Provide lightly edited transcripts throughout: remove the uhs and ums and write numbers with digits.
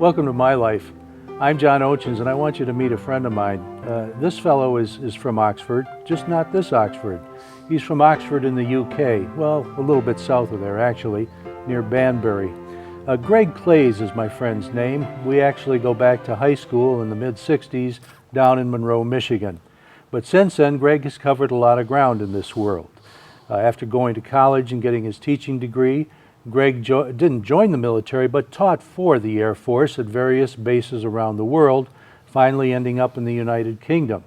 Welcome to my life. I'm John Ochins, and I want you to meet a friend of mine. This fellow is from Oxford, just not this Oxford. He's from Oxford in the UK, well, a little bit south of there actually, near Banbury. Greg Klaes is my friend's name. We actually go back to high school in the mid-60s down in Monroe, Michigan. But since then, Greg has covered a lot of ground in this world. After going to college and getting his teaching degree, Greg didn't join the military, but taught for the Air Force at various bases around the world, finally ending up in the United Kingdom.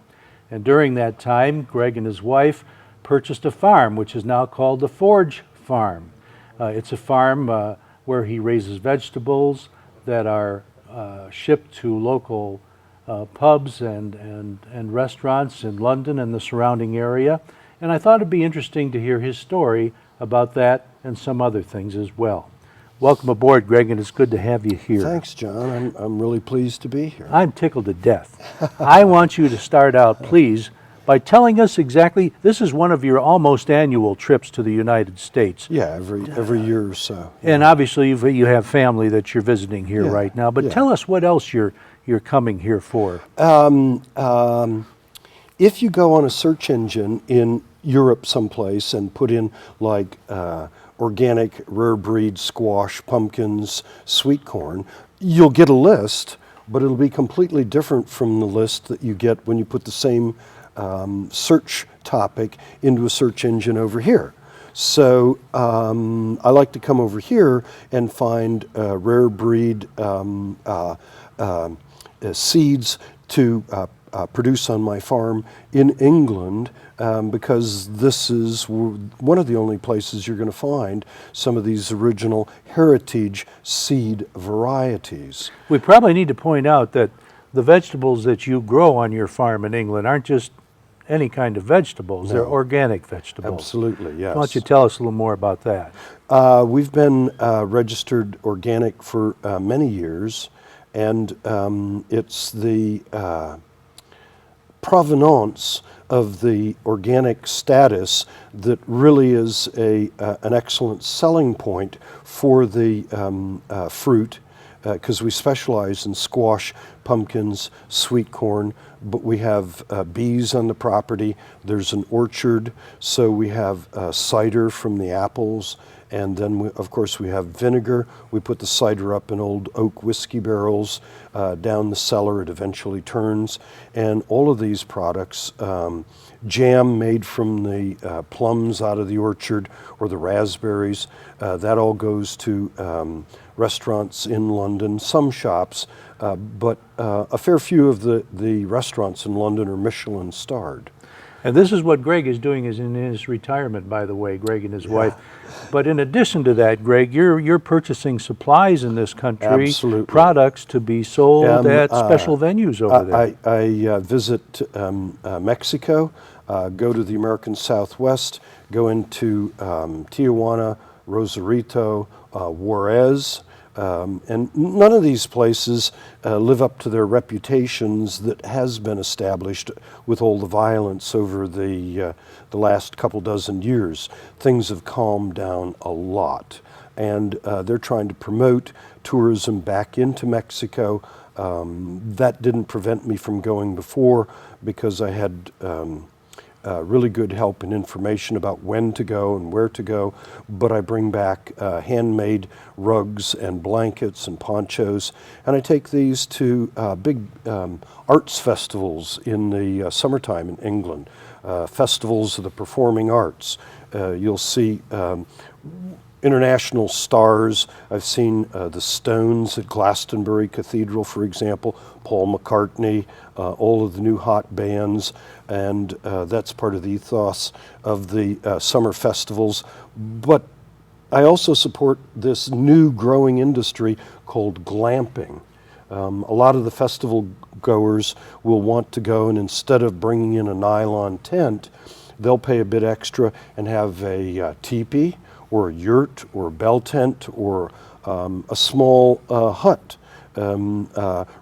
And during that time, Greg and his wife purchased a farm, which is now called the Forge Farm. It's a farm where he raises vegetables that are shipped to local pubs and restaurants in London and the surrounding area. And I thought it'd be interesting to hear his story about that and some other things as well. Welcome aboard, Greg, and it's good to have you here. Thanks, John. I'm really pleased to be here. I'm tickled to death. I want you to start out, please, by telling us exactly, this is one of your almost annual trips to the United States. Yeah, every year or so. And obviously you have family that you're visiting here right now, but yeah. Tell us what else you're coming here for. If you go on a search engine in Europe someplace and put in like organic rare breed squash, pumpkins, sweet corn, you'll get a list, but it'll be completely different from the list that you get when you put the same search topic into a search engine over here. So I like to come over here and find rare breed seeds to produce on my farm in England, because this is one of the only places you're going to find some of these original heritage seed varieties. We probably need to point out that the vegetables that you grow on your farm in England aren't just any kind of vegetables, they're organic vegetables. Absolutely, yes. Why don't you tell us a little more about that? We've been registered organic for many years, and it's the provenance of the organic status that really is an excellent selling point for the fruit, because we specialize in squash, pumpkins, sweet corn, but we have bees on the property. There's an orchard, so we have cider from the apples, and then of course we have vinegar. We put the cider up in old oak whiskey barrels down the cellar. It eventually turns, and all of these products, jam made from the plums out of the orchard or the raspberries, that all goes to restaurants in London, some shops, but a fair few of the restaurants in London are Michelin starred. And this is what Greg is doing is in his retirement, by the way, Greg and his wife. But in addition to that, Greg, you're purchasing supplies in this country, Absolutely. Products to be sold at special venues over there. I visit Mexico, go to the American Southwest, go into Tijuana, Rosarito, Juarez, and none of these places live up to their reputations that has been established with all the violence over the last couple dozen years. Things have calmed down a lot, and they're trying to promote tourism back into Mexico. That didn't prevent me from going before, because I had really good help and information about when to go and where to go, but I bring back handmade rugs and blankets and ponchos, and I take these to big arts festivals in the summertime in England, festivals of the performing arts. You'll see international stars. I've seen the Stones at Glastonbury Cathedral, for example, Paul McCartney, all of the new hot bands, and that's part of the ethos of the summer festivals. But I also support this new growing industry called glamping. A lot of the festival goers will want to go, and instead of bringing in a nylon tent, they'll pay a bit extra and have a teepee or a yurt or a bell tent or a small hut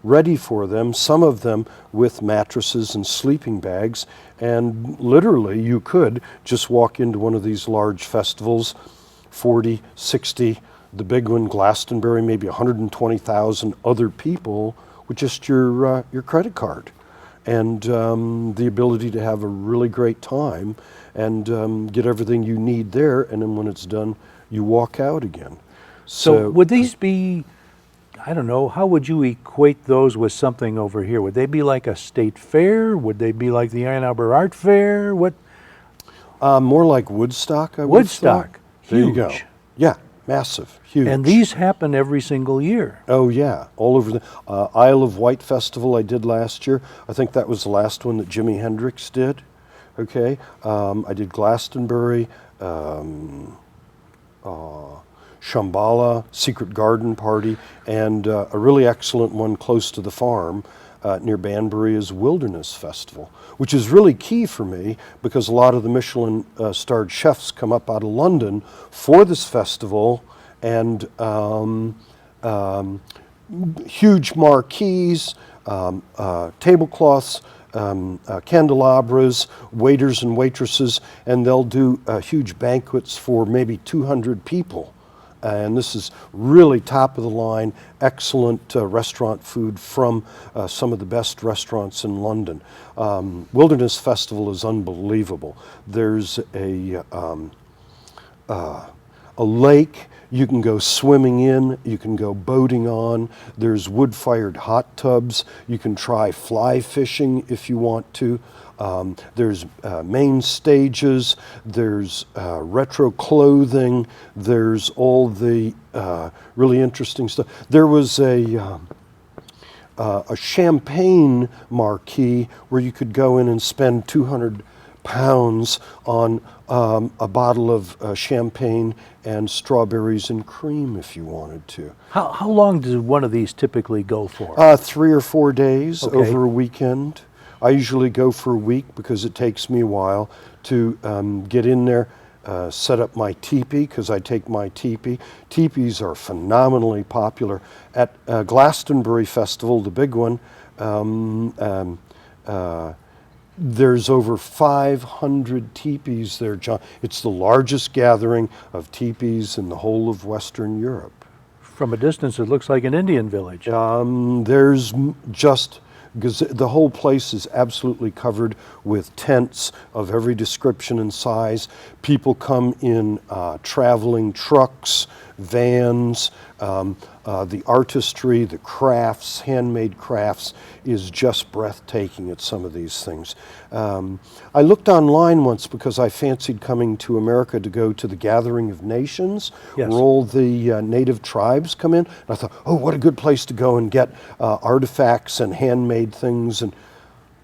ready for them, some of them with mattresses and sleeping bags. And literally you could just walk into one of these large festivals, 40, 60 The big one, Glastonbury, maybe 120,000 other people with just your credit card, and the ability to have a really great time and get everything you need there, and then when it's done, you walk out again. So would these be, I don't know, how would you equate those with something over here? Would they be like a state fair? Would they be like the Ann Arbor Art Fair? What? More like Woodstock, I would have thought. Woodstock, There you go. huge. Yeah, massive, huge. And these happen every single year. Oh yeah, all over the Isle of Wight Festival I did last year. I think that was the last one that Jimi Hendrix did. Okay, I did Glastonbury, Shambhala, Secret Garden Party, and a really excellent one close to the farm near Banbury is Wilderness Festival, which is really key for me because a lot of the Michelin starred chefs come up out of London for this festival, and huge marquees, tablecloths, candelabras, waiters and waitresses, and they'll do huge banquets for maybe 200 people. And this is really top of the line, excellent restaurant food from some of the best restaurants in London. Wilderness Festival is unbelievable. There's a lake you can go swimming in, you can go boating on, there's wood-fired hot tubs, you can try fly fishing if you want to. There's main stages, there's retro clothing, there's all the really interesting stuff. There was a champagne marquee where you could go in and spend 200 pounds on a bottle of champagne and strawberries and cream if you wanted to. How long does one of these typically go for? 3 or 4 days Okay. over a weekend. I usually go for a week because it takes me a while to get in there, set up my teepee, because I take my teepee. Teepees are phenomenally popular. At Glastonbury Festival, the big one, there's over 500 teepees there, John. It's the largest gathering of teepees in the whole of Western Europe. From a distance, it looks like an Indian village. There's just, the whole place is absolutely covered with tents of every description and size. People come in traveling trucks, vans. The artistry, the crafts, handmade crafts is just breathtaking at some of these things. I looked online once because I fancied coming to America to go to the Gathering of Nations, Yes. where all the native tribes come in. And I thought, oh, what a good place to go and get artifacts and handmade things. And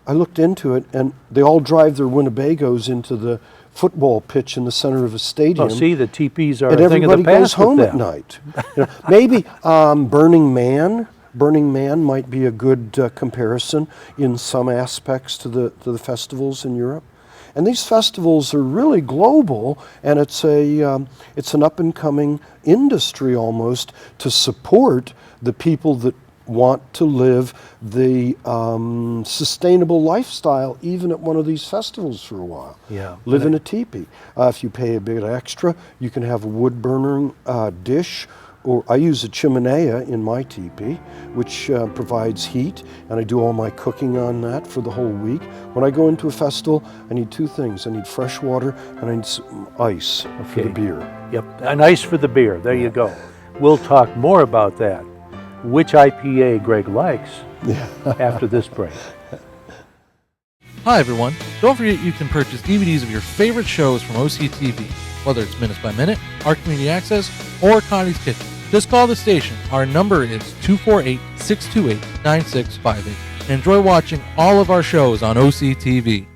I looked into it, and they all drive their Winnebagos into the football pitch in the center of a stadium. Oh, see, the teepees are And a thing of the everybody goes past with home at them. night. You know, maybe Burning Man might be a good comparison in some aspects to the festivals in Europe. And these festivals are really global, and it's an up and coming industry almost to support the people that want to live the sustainable lifestyle even at one of these festivals for a while. Yeah. Live in a teepee. If you pay a bit extra, you can have a wood burning dish, or I use a chimenea in my teepee, which provides heat, and I do all my cooking on that for the whole week. When I go into a festival, I need two things. I need fresh water and I need some ice for the beer. Yep, and ice for the beer. There you go. We'll talk more about that. Which IPA Greg likes after this break. Hi everyone. Don't forget you can purchase DVDs of your favorite shows from OCTV, whether it's Minutes by Minute, Our Community Access, or Connie's Kitchen. Just call the station. Our number is 248-628-9658. Enjoy watching all of our shows on OCTV.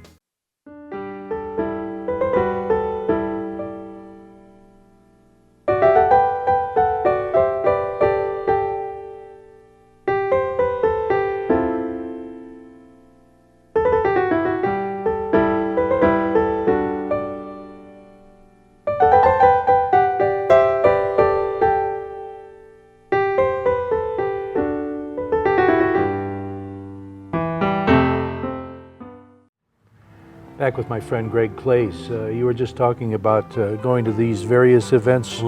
back with my friend Greg Klaes. You were just talking about going to these various events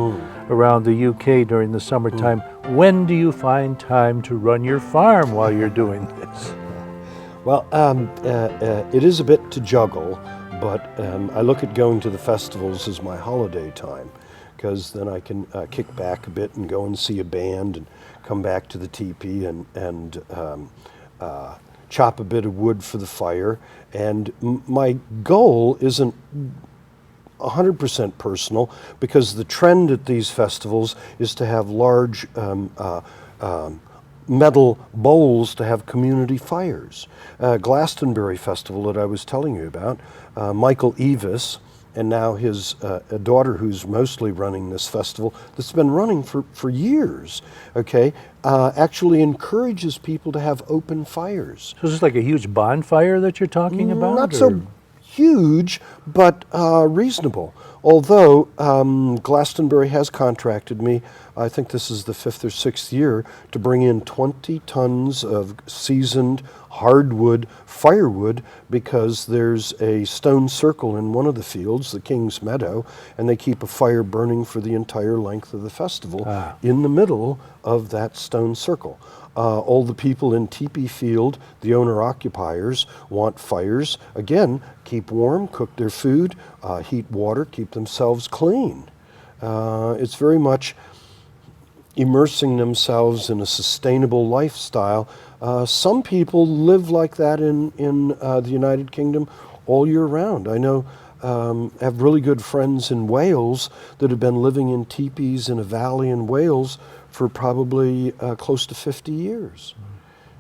around the UK during the summertime. When do you find time to run your farm while you're doing this? Well, it is a bit to juggle, but I look at going to the festivals as my holiday time, because then I can kick back a bit and go and see a band and come back to the teepee and chop a bit of wood for the fire. And my goal isn't 100% personal, because the trend at these festivals is to have large metal bowls to have community fires. Glastonbury Festival that I was telling you about, Michael Evis, and now his daughter, who's mostly running this festival, that's been running for years, okay, actually encourages people to have open fires. So is this like a huge bonfire that you're talking about? Not so huge, but reasonable. Although Glastonbury has contracted me, I think this is the 5th or 6th year, to bring in 20 tons of seasoned hardwood firewood, because there's a stone circle in one of the fields, the King's Meadow, and they keep a fire burning for the entire length of the festival in the middle of that stone circle. All the people in Teepee Field, the owner-occupiers, want fires. Again, keep warm, cook their food, heat water, keep themselves clean. It's very much immersing themselves in a sustainable lifestyle. Some people live like that in the United Kingdom all year round. I know, have really good friends in Wales that have been living in teepees in a valley in Wales for probably close to 50 years.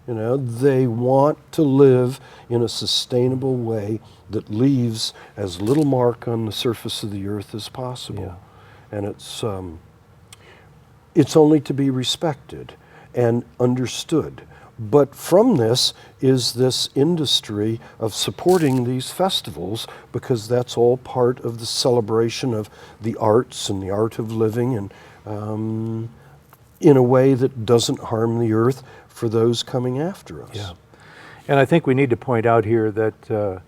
You know, they want to live in a sustainable way that leaves as little mark on the surface of the earth as possible. And it's only to be respected and understood. But from this is this industry of supporting these festivals, because that's all part of the celebration of the arts and the art of living, and in a way that doesn't harm the earth for those coming after us. Yeah. And I think we need to point out here that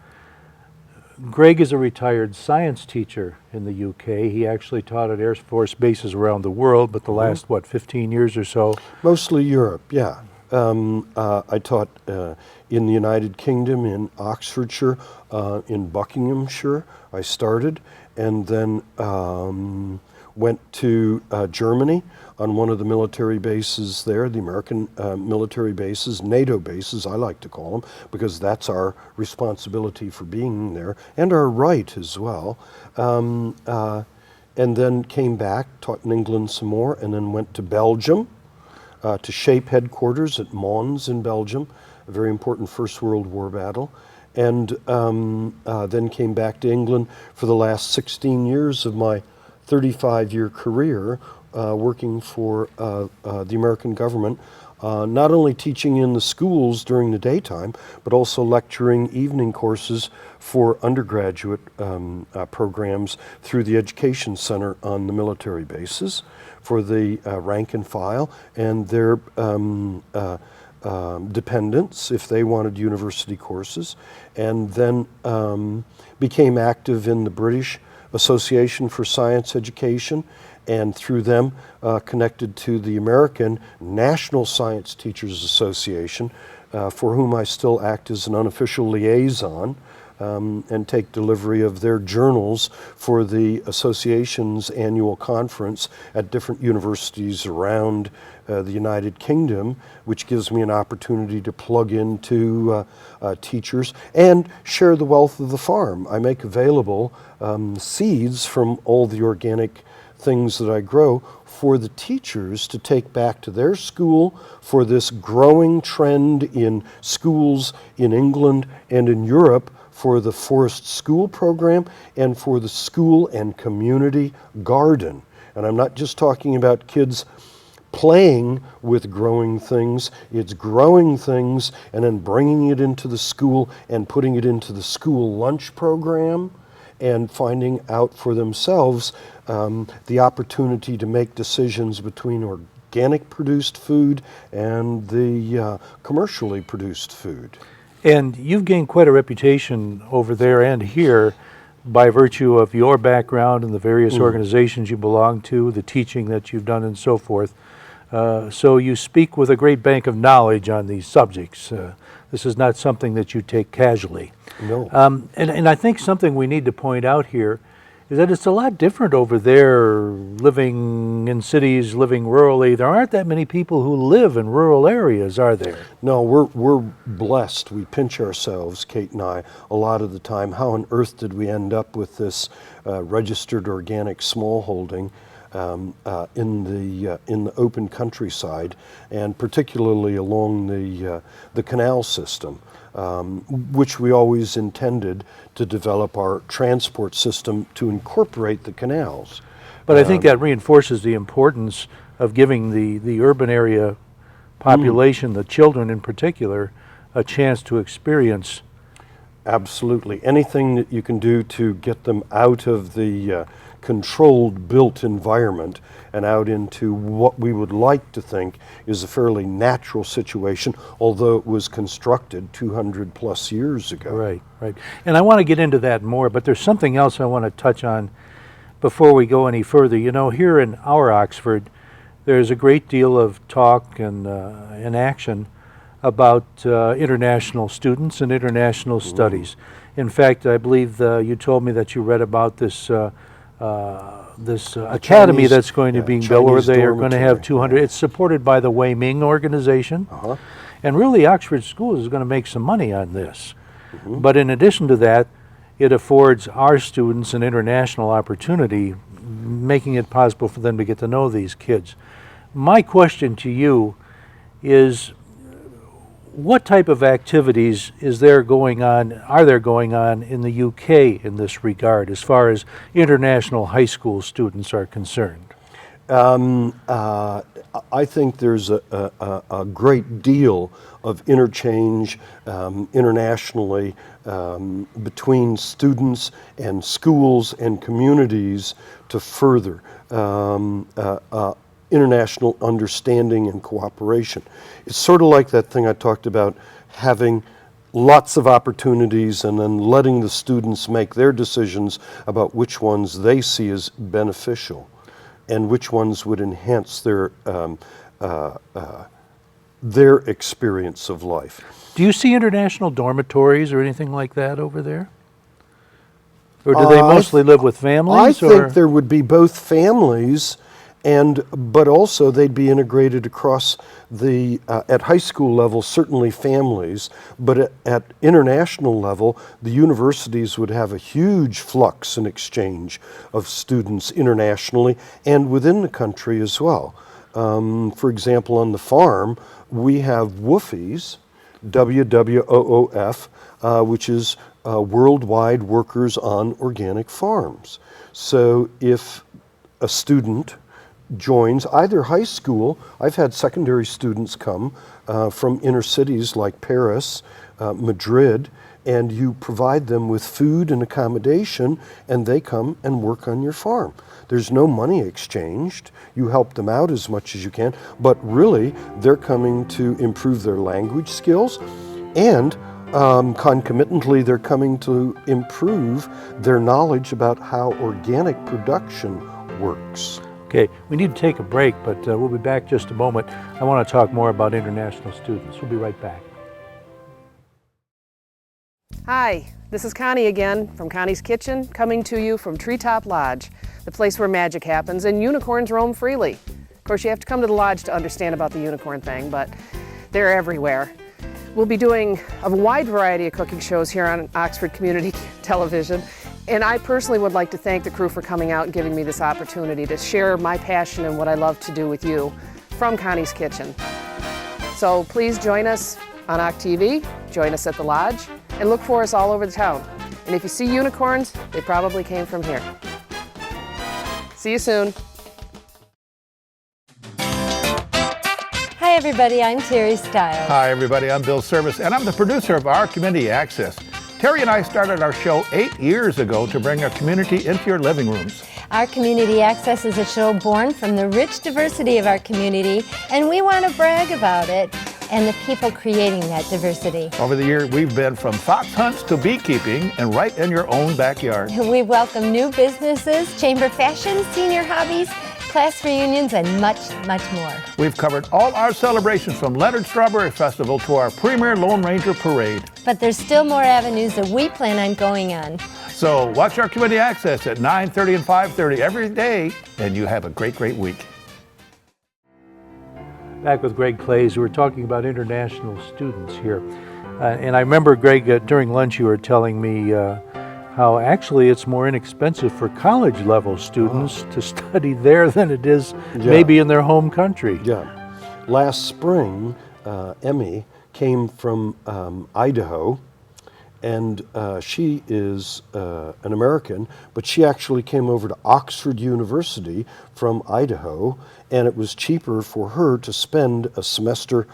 Greg is a retired science teacher in the UK. He actually taught at Air Force bases around the world, but the last, 15 years or so? Mostly Europe, yeah. I taught in the United Kingdom, in Oxfordshire, in Buckinghamshire, I started, and then went to Germany on one of the military bases there, the American military bases, NATO bases, I like to call them, because that's our responsibility for being there, and our right as well. And then came back, taught in England some more, and then went to Belgium, to SHAPE headquarters at Mons in Belgium, a very important First World War battle, and then came back to England for the last 16 years of my 35-year career working for the American government, not only teaching in the schools during the daytime, but also lecturing evening courses for undergraduate programs through the Education Center on the military bases for the rank and file and their dependents if they wanted university courses, and then became active in the British Association for Science Education, and through them connected to the American National Science Teachers Association, for whom I still act as an unofficial liaison and take delivery of their journals for the association's annual conference at different universities around the United Kingdom, which gives me an opportunity to plug into teachers and share the wealth of the farm. I make available seeds from all the organic things that I grow for the teachers to take back to their school for this growing trend in schools in England and in Europe for the Forest School program and for the school and community garden. And I'm not just talking about kids playing with growing things, it's growing things and then bringing it into the school and putting it into the school lunch program and finding out for themselves the opportunity to make decisions between organic produced food and the commercially produced food. And you've gained quite a reputation over there and here by virtue of your background and the various organizations you belong to, the teaching that you've done and so forth. So you speak with a great bank of knowledge on these subjects. This is not something that you take casually. No. And I think something we need to point out here is that it's a lot different over there, living in cities, living rurally. There aren't that many people who live in rural areas, are there? No, we're blessed. We pinch ourselves, Kate and I, a lot of the time. How on earth did we end up with this registered organic smallholding in the open countryside, and particularly along the canal system, which we always intended to develop our transport system to incorporate the canals. But I think that reinforces the importance of giving the urban area population, the children in particular, a chance to experience. Absolutely. Anything that you can do to get them out of the controlled built environment and out into what we would like to think is a fairly natural situation, although it was constructed 200 plus years ago. Right, right. And I want to get into that more, but there's something else I want to touch on before we go any further. You know, here in our Oxford, there's a great deal of talk and action about international students and international studies. In fact, I believe you told me that you read about this academy Chinese, that's going to be built, where Chinese they are going to have dormitory. 200. It's supported by the Wei Ming organization. And really, Oxford Schools is going to make some money on this. But in addition to that, it affords our students an international opportunity, making it possible for them to get to know these kids. My question to you is, what type of activities are there going on in the UK in this regard, as far as international high school students are concerned? I think there's a great deal of interchange internationally between students and schools and communities to further international understanding and cooperation. It's sort of like that thing I talked about, having lots of opportunities and then letting the students make their decisions about which ones they see as beneficial and which ones would enhance their experience of life. Do you see international dormitories or anything like that over there? Or do they mostly live with families? I think there would be both families, but also they'd be integrated across at high school level, certainly families, but at international level, the universities would have a huge flux and exchange of students internationally and within the country as well. For example, on the farm, we have WWOOF, WWOOF, which is Worldwide Workers on Organic Farms. So if a student joins either high school, I've had secondary students come from inner cities like Paris, Madrid, and you provide them with food and accommodation, and they come and work on your farm. There's no money exchanged. You help them out as much as you can, but really they're coming to improve their language skills, and concomitantly they're coming to improve their knowledge about how organic production works. Okay, we need to take a break, but we'll be back just a moment. I want to talk more about international students. We'll be right back. Hi, this is Connie again from Connie's Kitchen, coming to you from Treetop Lodge, the place where magic happens and unicorns roam freely. Of course, you have to come to the lodge to understand about the unicorn thing, but they're everywhere. We'll be doing a wide variety of cooking shows here on Oxford Community Television, and I personally would like to thank the crew for coming out and giving me this opportunity to share my passion and what I love to do with you from Connie's Kitchen. So please join us on OCTV, join us at the lodge, and look for us all over the town. And if you see unicorns, they probably came from here. See you soon. Hi everybody, I'm Terry Stiles. Hi everybody, I'm Bill Service, and I'm the producer of Our Community Access. Terry and I started our show 8 years ago to bring our community into your living rooms. Our Community Access is a show born from the rich diversity of our community, and we want to brag about it. and the people creating that diversity. Over the year, we've been from fox hunts to beekeeping and right in your own backyard. We welcome new businesses, chamber fashion, senior hobbies, class reunions, and much, much more. We've covered all our celebrations from Leonard Strawberry Festival to our premier Lone Ranger Parade. But there's still more avenues that we plan on going on. So watch our community access at 9:30 and 5:30 every day, and you have a great, great week. Back with Greg Klaes. We're talking about international students here. And I remember, Greg, during lunch you were telling me how actually it's more inexpensive for college level students to study there than it is maybe in their home country. Yeah. Last spring, Emmy came from Idaho, and she is an American, but she actually came over to Oxford University from Idaho, and it was cheaper for her to spend a semester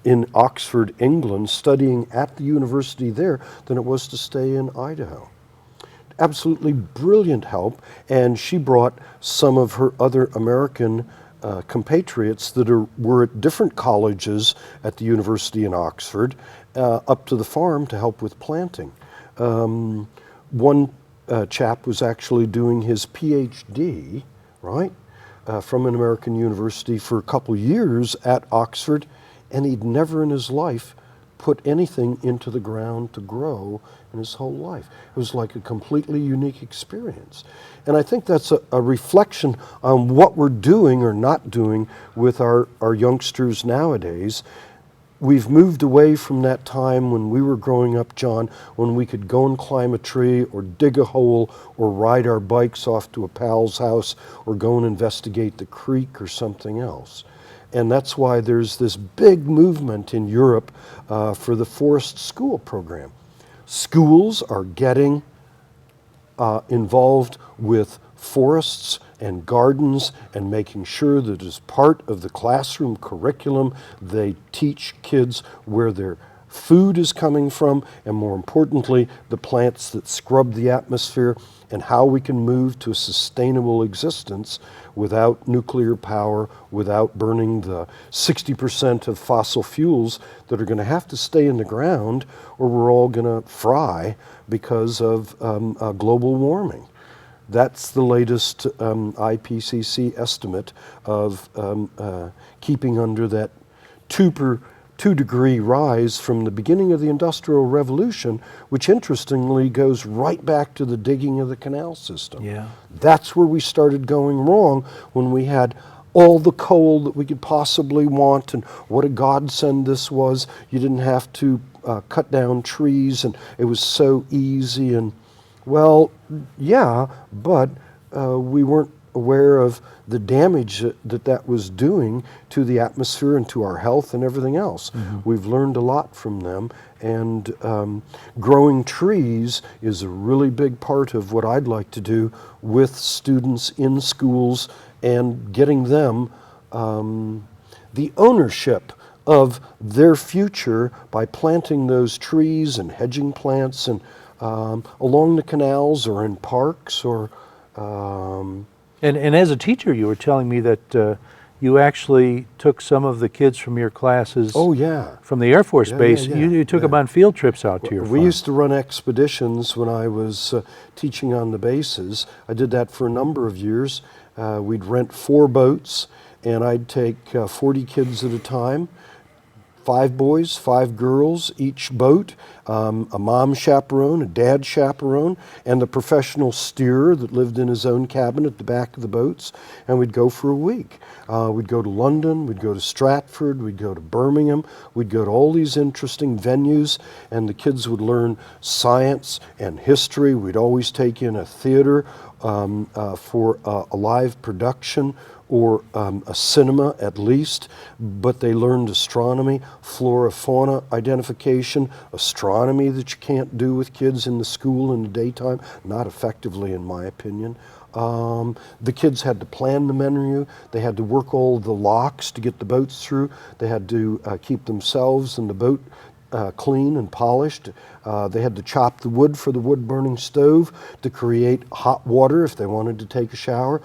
in Oxford, England, studying at the university there than it was to stay in Idaho. Absolutely brilliant help, and she brought some of her other American compatriots that were at different colleges at the university in Oxford up to the farm to help with planting. One chap was actually doing his PhD, right, from an American university for a couple years at Oxford, and he'd never in his life put anything into the ground to grow in his whole life. It was like a completely unique experience. And I think that's a reflection on what we're doing or not doing with our youngsters nowadays. We've moved away from that time when we were growing up, John, when we could go and climb a tree or dig a hole or ride our bikes off to a pal's house or go and investigate the creek or something else. And that's why there's this big movement in Europe for the forest school program. Schools are getting involved with forests and gardens and making sure that as part of the classroom curriculum, they teach kids where their food is coming from, and more importantly, the plants that scrub the atmosphere, and how we can move to a sustainable existence without nuclear power, without burning the 60% of fossil fuels that are going to have to stay in the ground, or we're all going to fry because of global warming. That's the latest IPCC estimate of keeping under that 2-degree rise from the beginning of the Industrial Revolution, which interestingly goes right back to the digging of the canal system. Yeah. That's where we started going wrong, when we had all the coal that we could possibly want, and what a godsend this was. You didn't have to cut down trees, and it was so easy. And well, yeah, but we weren't aware of the damage that was doing to the atmosphere and to our health and everything else. We've learned a lot from them, and growing trees is a really big part of what I'd like to do with students in schools, and getting them the ownership of their future by planting those trees and hedging plants and along the canals or in parks or And as a teacher, you were telling me that you actually took some of the kids from your classes from the Air Force Base. You took them on field trips out to your farm. We used to run expeditions when I was teaching on the bases. I did that for a number of years. We'd rent 4 boats, and I'd take 40 kids at a time. 5 boys, 5 girls, each boat, a mom chaperone, a dad chaperone, and the professional steerer that lived in his own cabin at the back of the boats, and we'd go for a week. We'd go to London, we'd go to Stratford, we'd go to Birmingham, we'd go to all these interesting venues, and the kids would learn science and history. We'd always take in a theater for a live production, or a cinema at least, but they learned astronomy, flora, fauna identification, astronomy that you can't do with kids in the school in the daytime, not effectively in my opinion. The kids had to plan the menu, they had to work all the locks to get the boats through, they had to keep themselves and the boat clean and polished. They had to chop the wood for the wood-burning stove to create hot water if they wanted to take a shower.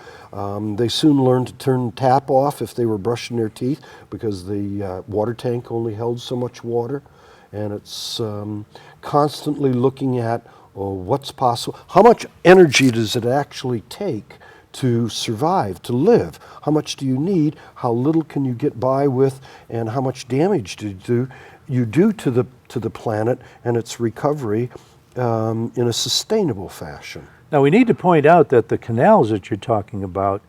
They soon learned to turn the tap off if they were brushing their teeth because the water tank only held so much water. And it's constantly looking at what's possible. How much energy does it actually take to survive, to live? How much do you need? How little can you get by with? And how much damage do you do to the planet and its recovery in a sustainable fashion? Now we need to point out that the canals that you're talking about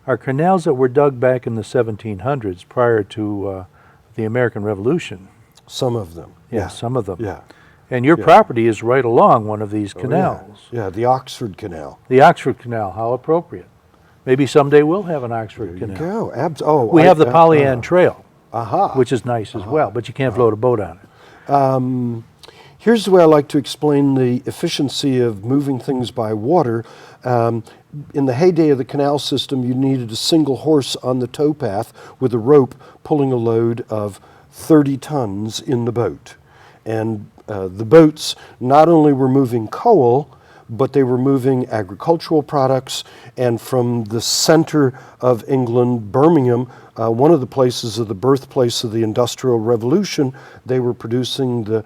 are canals that were dug back in the 1700s prior to the American Revolution. Some of them. Yeah, some of them. Yeah. And your property is right along one of these canals. Yeah, the Oxford Canal. The Oxford Canal, how appropriate. Maybe someday we'll have an Oxford There you Canal. go. We have the Pollyant Trail, Aha. which is nice as well, but you can't float a boat on it. Here's the way I like to explain the efficiency of moving things by water. In the heyday of the canal system, you needed a single horse on the towpath with a rope pulling a load of 30 tons in the boat. And the boats not only were moving coal, but they were moving agricultural products. And from the center of England, Birmingham, one of the places of the birthplace of the Industrial Revolution, they were producing the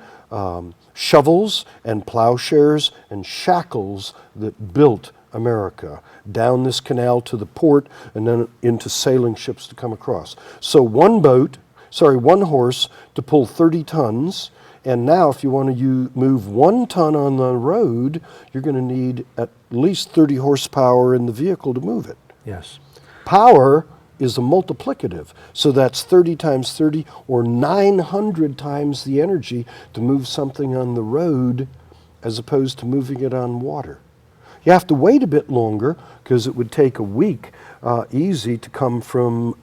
shovels and plowshares and shackles that built America down this canal to the port and then into sailing ships to come across. So one horse to pull 30 tons. And now if you want to move 1 ton on the road, you're going to need at least 30 horsepower in the vehicle to move it. Yes. Power is a multiplicative. So that's 30 times 30 or 900 times the energy to move something on the road as opposed to moving it on water. You have to wait a bit longer because it would take a week easy to come from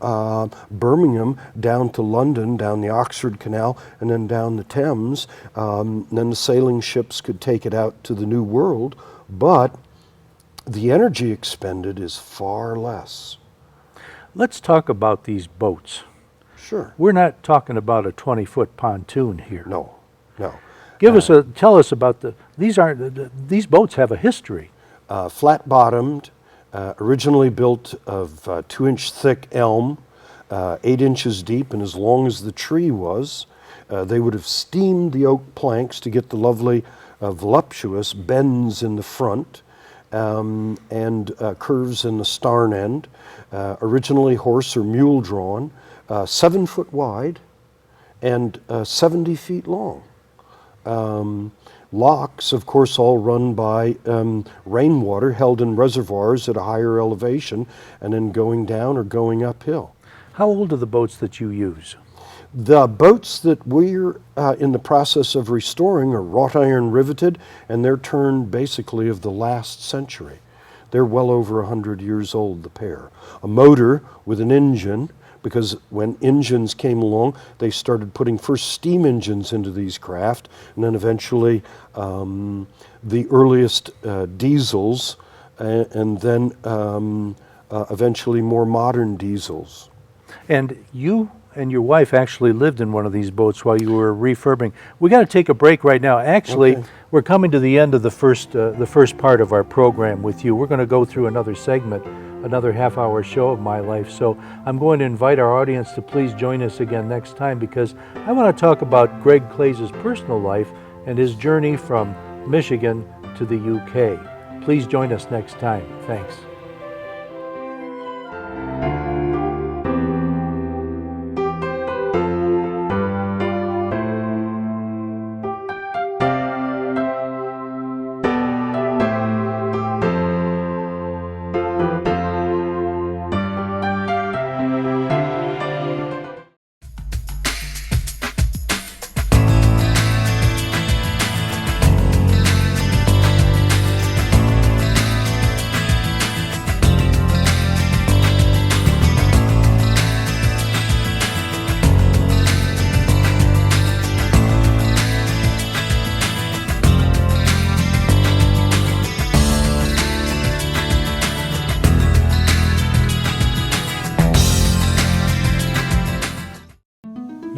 Birmingham down to London, down the Oxford Canal, and then down the Thames. Then the sailing ships could take it out to the New World, but the energy expended is far less. Let's talk about these boats. Sure. We're not talking about a 20-foot pontoon here. No. Tell us about these boats have a history. Flat-bottomed, originally built of 2-inch thick elm, 8 inches deep and as long as the tree was. They would have steamed the oak planks to get the lovely voluptuous bends in the front and curves in the starn end. Originally horse or mule drawn, 7 foot wide and 70 feet long. Locks, of course, all run by rainwater held in reservoirs at a higher elevation and then going down or going uphill. How old are the boats that you use? The boats that we're in the process of restoring are wrought iron riveted, and they're turned basically of the last century. They're well over 100 years old, the pair. A motor with an engine, because when engines came along, they started putting first steam engines into these craft, and then eventually the earliest diesels, and then eventually more modern diesels. And you and your wife actually lived in one of these boats while you were refurbing. We got to take a break right now. Actually, Okay. We're coming to the end of the first part of our program with you. We're going to go through another segment, another half-hour show of my life. So I'm going to invite our audience to please join us again next time, because I want to talk about Greg Klaes' personal life and his journey from Michigan to the UK. Please join us next time. Thanks.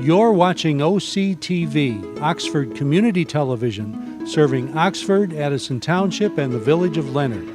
You're watching OCTV, Oxford Community Television, serving Oxford, Addison Township, and the village of Leonard.